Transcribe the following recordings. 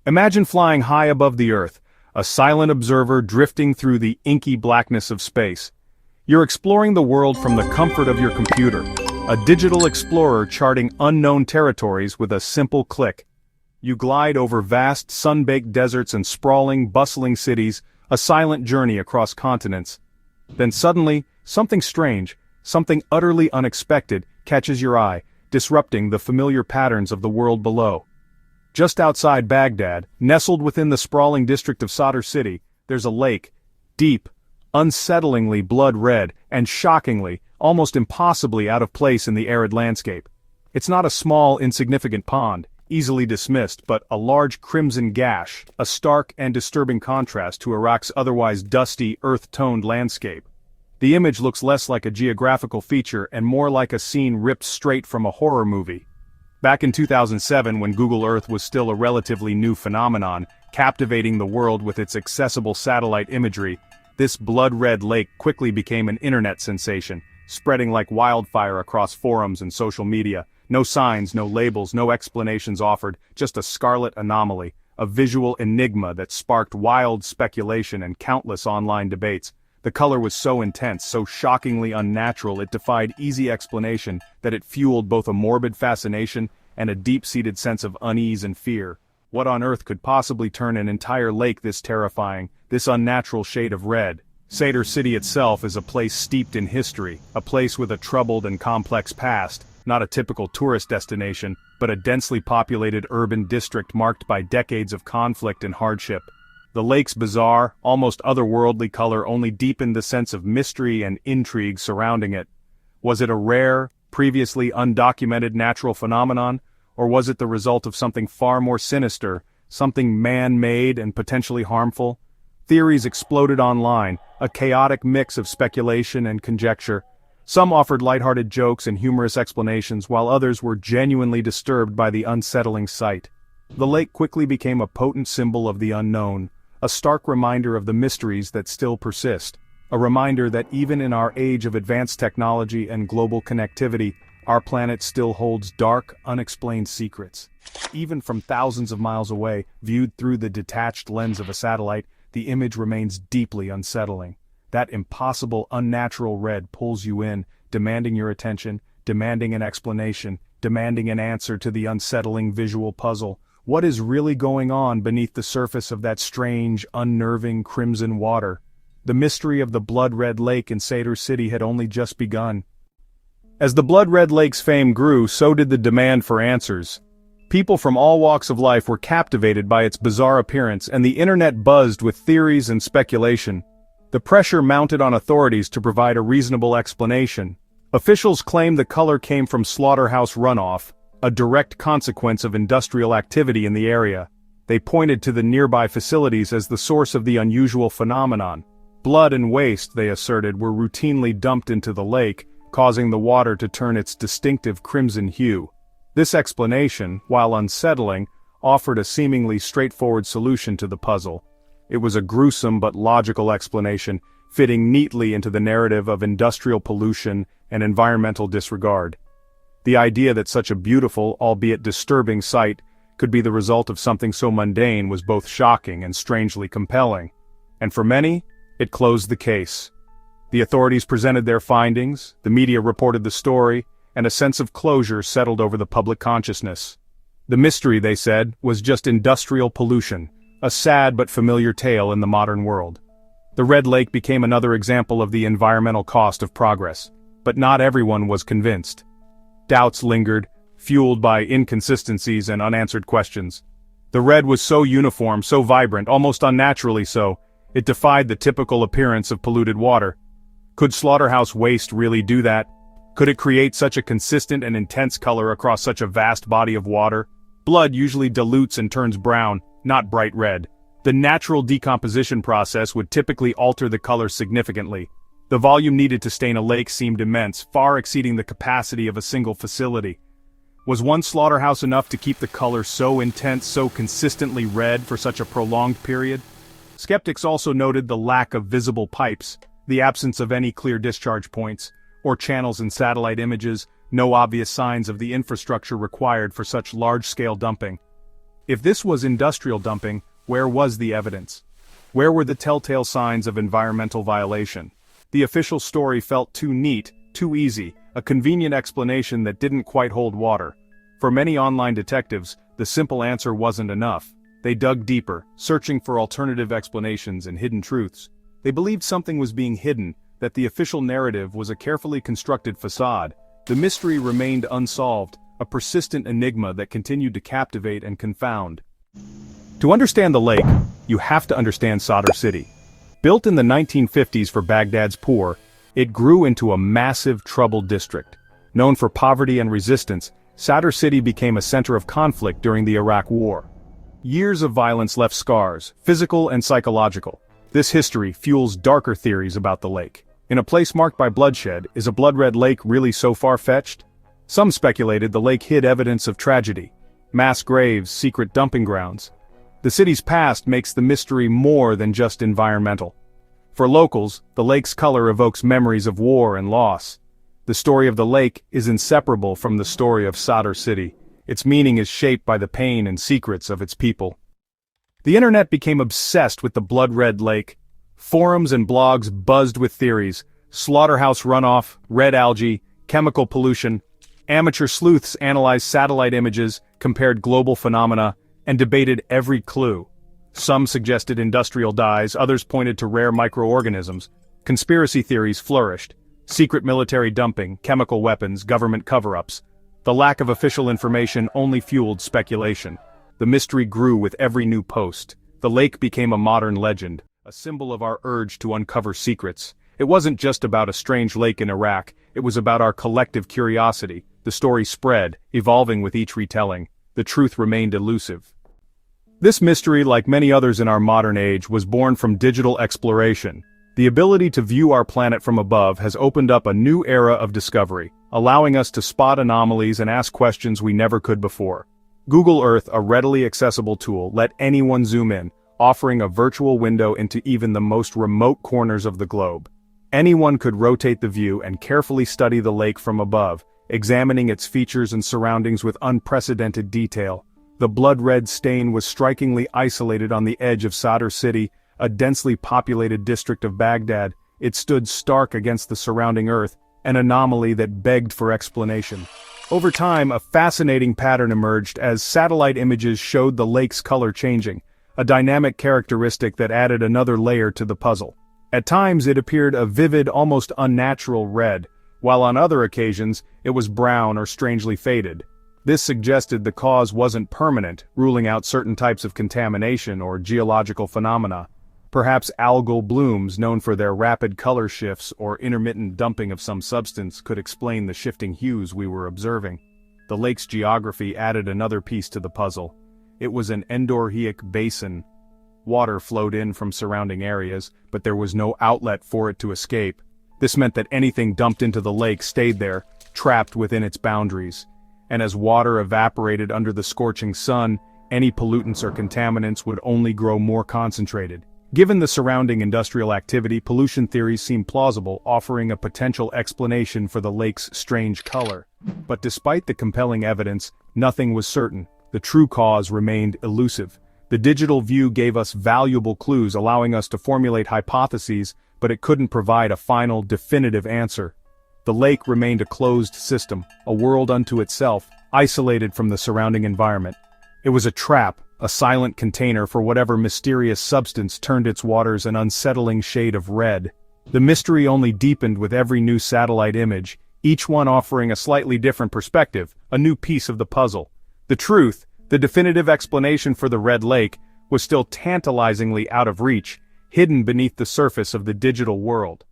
Imagine flying high above the Earth, a silent observer drifting through the inky blackness of space. You're exploring the world from the comfort of your computer, a digital explorer charting unknown territories with a simple click. You glide over vast, sun-baked deserts and sprawling, bustling cities, a silent journey across continents. Then suddenly, something strange, something utterly unexpected, catches your eye, disrupting the familiar patterns of the world below. Just outside Baghdad, nestled within the sprawling district of Sadr City, there's a lake, deep, unsettlingly blood-red, and shockingly, almost impossibly out of place in the arid landscape. It's not a small, insignificant pond, easily dismissed, but a large crimson gash, a stark and disturbing contrast to Iraq's otherwise dusty, earth-toned landscape. The image looks less like a geographical feature and more like a scene ripped straight from a horror movie. Back in 2007, when Google Earth was still a relatively new phenomenon, captivating the world with its accessible satellite imagery, this blood-red lake quickly became an internet sensation, spreading like wildfire across forums and social media. No signs, no labels, no explanations offered, just a scarlet anomaly, a visual enigma that sparked wild speculation and countless online debates. The color was so intense, so shockingly unnatural, it defied easy explanation that it fueled both a morbid fascination and a deep-seated sense of unease and fear. What on earth could possibly turn an entire lake this terrifying, this unnatural shade of red? Sadr City itself is a place steeped in history, a place with a troubled and complex past, not a typical tourist destination, but a densely populated urban district marked by decades of conflict and hardship. The lake's bizarre, almost otherworldly color only deepened the sense of mystery and intrigue surrounding it. Was it a rare, previously undocumented natural phenomenon, or was it the result of something far more sinister, something man-made and potentially harmful? Theories exploded online, a chaotic mix of speculation and conjecture. Some offered lighthearted jokes and humorous explanations, while others were genuinely disturbed by the unsettling sight. The lake quickly became a potent symbol of the unknown, a stark reminder of the mysteries that still persist, a reminder that even in our age of advanced technology and global connectivity, our planet still holds dark, unexplained secrets. Even from thousands of miles away, viewed through the detached lens of a satellite, the image remains deeply unsettling. That impossible, unnatural red pulls you in, demanding your attention, demanding an explanation, demanding an answer to the unsettling visual puzzle. What is really going on beneath the surface of that strange, unnerving crimson water? The mystery of the blood-red lake in Sadr City had only just begun. As the blood-red lake's fame grew, so did the demand for answers. People from all walks of life were captivated by its bizarre appearance, and the internet buzzed with theories and speculation. The pressure mounted on authorities to provide a reasonable explanation. Officials claimed the color came from slaughterhouse runoff, a direct consequence of industrial activity in the area. They pointed to the nearby facilities as the source of the unusual phenomenon. Blood and waste, they asserted, were routinely dumped into the lake, causing the water to turn its distinctive crimson hue. This explanation, while unsettling, offered a seemingly straightforward solution to the puzzle. It was a gruesome but logical explanation, fitting neatly into the narrative of industrial pollution and environmental disregard. The idea that such a beautiful, albeit disturbing sight could be the result of something so mundane was both shocking and strangely compelling. And for many, it closed the case. The authorities presented their findings, the media reported the story, and a sense of closure settled over the public consciousness. The mystery, they said, was just industrial pollution, a sad but familiar tale in the modern world. The Red Lake became another example of the environmental cost of progress, but not everyone was convinced. Doubts lingered, fueled by inconsistencies and unanswered questions. The red was so uniform, so vibrant, almost unnaturally so, it defied the typical appearance of polluted water. Could slaughterhouse waste really do that? Could it create such a consistent and intense color across such a vast body of water? Blood usually dilutes and turns brown, not bright red. The natural decomposition process would typically alter the color significantly. The volume needed to stain a lake seemed immense, far exceeding the capacity of a single facility. Was one slaughterhouse enough to keep the color so intense, so consistently red for such a prolonged period? Skeptics also noted the lack of visible pipes, the absence of any clear discharge points, or channels in satellite images, no obvious signs of the infrastructure required for such large-scale dumping. If this was industrial dumping, where was the evidence? Where were the telltale signs of environmental violation? The official story felt too neat, too easy, a convenient explanation that didn't quite hold water. For many online detectives, the simple answer wasn't enough. They dug deeper, searching for alternative explanations and hidden truths. They believed something was being hidden, that the official narrative was a carefully constructed facade. The mystery remained unsolved, a persistent enigma that continued to captivate and confound. To understand the lake, you have to understand Sadr City. Built in the 1950s for Baghdad's poor, it grew into a massive troubled district. Known for poverty and resistance, Sadr City became a center of conflict during the Iraq War. Years of violence left scars, physical and psychological. This history fuels darker theories about the lake. In a place marked by bloodshed, is a blood-red lake really so far-fetched? Some speculated the lake hid evidence of tragedy. Mass graves, secret dumping grounds. The city's past makes the mystery more than just environmental. For locals, the lake's color evokes memories of war and loss. The story of the lake is inseparable from the story of Sadr City. Its meaning is shaped by the pain and secrets of its people. The internet became obsessed with the blood-red lake. Forums and blogs buzzed with theories: slaughterhouse runoff, red algae, chemical pollution. Amateur sleuths analyzed satellite images, compared global phenomena, and debated every clue. Some suggested industrial dyes, others pointed to rare microorganisms. Conspiracy theories flourished: secret military dumping, chemical weapons, government cover-ups. The lack of official information only fueled speculation. The mystery grew with every new post. The lake became a modern legend, a symbol of our urge to uncover secrets. It wasn't just about a strange lake in Iraq, it was about our collective curiosity. The story spread, evolving with each retelling. The truth remained elusive. This mystery, like many others in our modern age, was born from digital exploration. The ability to view our planet from above has opened up a new era of discovery, allowing us to spot anomalies and ask questions we never could before. Google Earth, a readily accessible tool, let anyone zoom in, offering a virtual window into even the most remote corners of the globe. Anyone could rotate the view and carefully study the lake from above, examining its features and surroundings with unprecedented detail. The blood-red stain was strikingly isolated on the edge of Sadr City, a densely populated district of Baghdad. It stood stark against the surrounding earth, an anomaly that begged for explanation. Over time, a fascinating pattern emerged as satellite images showed the lake's color changing, a dynamic characteristic that added another layer to the puzzle. At times it appeared a vivid, almost unnatural red, while on other occasions, it was brown or strangely faded. This suggested the cause wasn't permanent, ruling out certain types of contamination or geological phenomena. Perhaps algal blooms, known for their rapid color shifts or intermittent dumping of some substance, could explain the shifting hues we were observing. The lake's geography added another piece to the puzzle. It was an endorheic basin. Water flowed in from surrounding areas, but there was no outlet for it to escape. This meant that anything dumped into the lake stayed there, trapped within its boundaries. And as water evaporated under the scorching sun, any pollutants or contaminants would only grow more concentrated. Given the surrounding industrial activity, pollution theories seemed plausible, offering a potential explanation for the lake's strange color. But despite the compelling evidence, nothing was certain. The true cause remained elusive. The digital view gave us valuable clues, allowing us to formulate hypotheses, but it couldn't provide a final, definitive answer. The lake remained a closed system, a world unto itself, isolated from the surrounding environment. It was a trap, a silent container for whatever mysterious substance turned its waters an unsettling shade of red. The mystery only deepened with every new satellite image, each one offering a slightly different perspective, a new piece of the puzzle. The truth, the definitive explanation for the Red Lake, was still tantalizingly out of reach, hidden beneath the surface of the digital world.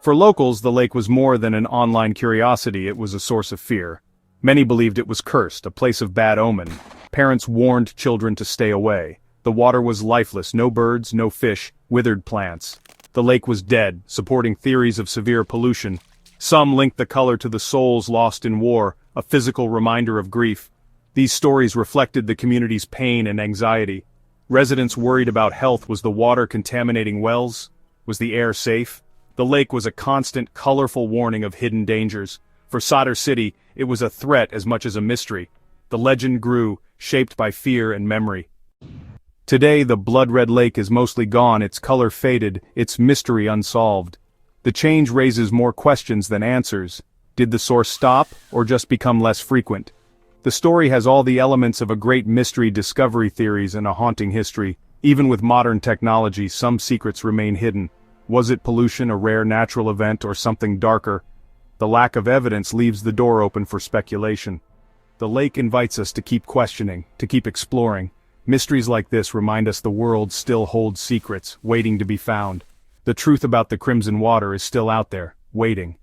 For locals, the lake was more than an online curiosity, it was a source of fear. Many believed it was cursed, a place of bad omen. Parents warned children to stay away. The water was lifeless, no birds, no fish, withered plants. The lake was dead, supporting theories of severe pollution. Some linked the color to the souls lost in war, a physical reminder of grief. These stories reflected the community's pain and anxiety. Residents worried about health. Was the water contaminating wells? Was the air safe? The lake was a constant, colorful warning of hidden dangers. For Sadr City, it was a threat as much as a mystery. The legend grew, shaped by fear and memory. Today, the blood-red lake is mostly gone, its color faded, its mystery unsolved. The change raises more questions than answers. Did the source stop, or just become less frequent? The story has all the elements of a great mystery discovery theories and a haunting history. Even with modern technology, some secrets remain hidden. Was it pollution, a rare natural event, or something darker? The lack of evidence leaves the door open for speculation. The lake invites us to keep questioning, to keep exploring. Mysteries like this remind us the world still holds secrets, waiting to be found. The truth about the crimson water is still out there, waiting.